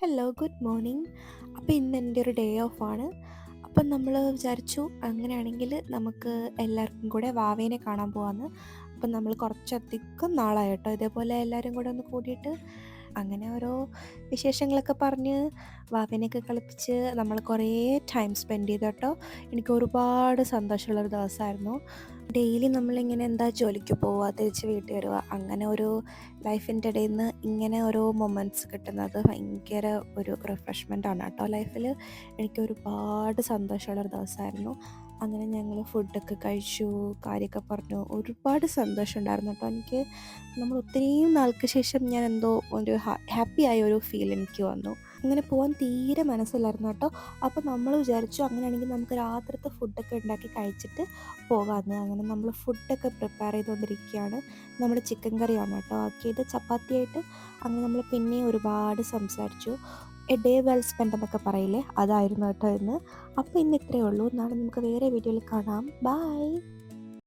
Hello, good morning. അപ്പോൾ ഇന്ന് എൻ്റെ ഒരു ഡേ ഓഫ് ആണ്. അപ്പം നമ്മൾ വിചാരിച്ചു അങ്ങനെയാണെങ്കിൽ നമുക്ക് എല്ലാവർക്കും കൂടെ വാവേനെ കാണാൻ പോകാമെന്ന്. അപ്പം നമ്മൾ കുറച്ചധികം നാളായി കേട്ടോ ഇതേപോലെ എല്ലാവരും കൂടെ ഒന്ന് കൂടിയിട്ട്. അങ്ങനെ ഓരോ വിശേഷങ്ങളൊക്കെ പറഞ്ഞ് വാവേനെയൊക്കെ കളിപ്പിച്ച് നമ്മൾ കുറേ ടൈം സ്പെൻഡ് ചെയ്തു കേട്ടോ. എനിക്ക് ഒരുപാട് സന്തോഷമുള്ളൊരു ദിവസമായിരുന്നു. ഡെയിലി നമ്മളിങ്ങനെ എന്താ ജോലിക്ക് പോവുക, തിരിച്ച് വീട്ടിൽ വരിക, അങ്ങനെ ഒരു ലൈഫിൻ്റെ ഇടയിൽ നിന്ന് ഇങ്ങനെ ഓരോ മൊമെൻറ്റ്സ് കിട്ടുന്നത് ഭയങ്കര ഒരു റിഫ്രഷ്മെൻ്റ് ആണ് കേട്ടോ ലൈഫിൽ. എനിക്ക് ഒരുപാട് സന്തോഷമുള്ളൊരു ദിവസമായിരുന്നു. അങ്ങനെ ഞങ്ങൾ ഫുഡൊക്കെ കഴിച്ചു, കാര്യമൊക്കെ പറഞ്ഞു, ഒരുപാട് സന്തോഷം ഉണ്ടായിരുന്നു കേട്ടോ എനിക്ക്. നമ്മൾ ഒത്തിരിയും നാൾക്ക് ശേഷം ഞാൻ എന്തോ ഒരു ഹാപ്പി ആയ ഒരു ഫീൽ എനിക്ക് വന്നു. അങ്ങനെ പോകാൻ തീരെ മനസ്സിലായിരുന്നു കേട്ടോ. അപ്പോൾ നമ്മൾ വിചാരിച്ചു അങ്ങനെയാണെങ്കിൽ നമുക്ക് രാത്രിത്തെ ഫുഡൊക്കെ ഉണ്ടാക്കി കഴിച്ചിട്ട് പോകാമെന്ന്. അങ്ങനെ നമ്മൾ ഫുഡൊക്കെ പ്രിപ്പയർ ചെയ്തുകൊണ്ടിരിക്കുകയാണ്. നമ്മുടെ ചിക്കൻ കറിയാണ് കേട്ടോ ആക്കിയത് ചപ്പാത്തിയായിട്ട്. അങ്ങനെ നമ്മൾ പിന്നെയും ഒരുപാട് സംസാരിച്ചു. എ ഡേ വെൽ സ്പെൻഡ് എന്നൊക്കെ പറയില്ലേ, അതായിരുന്നു കേട്ടോ ഇന്ന്. അപ്പോൾ ഇന്ന് ഇത്രയേ ഉള്ളൂ. നാളെ നമുക്ക് വേറെ വീഡിയോയിൽ കാണാം. ബൈ.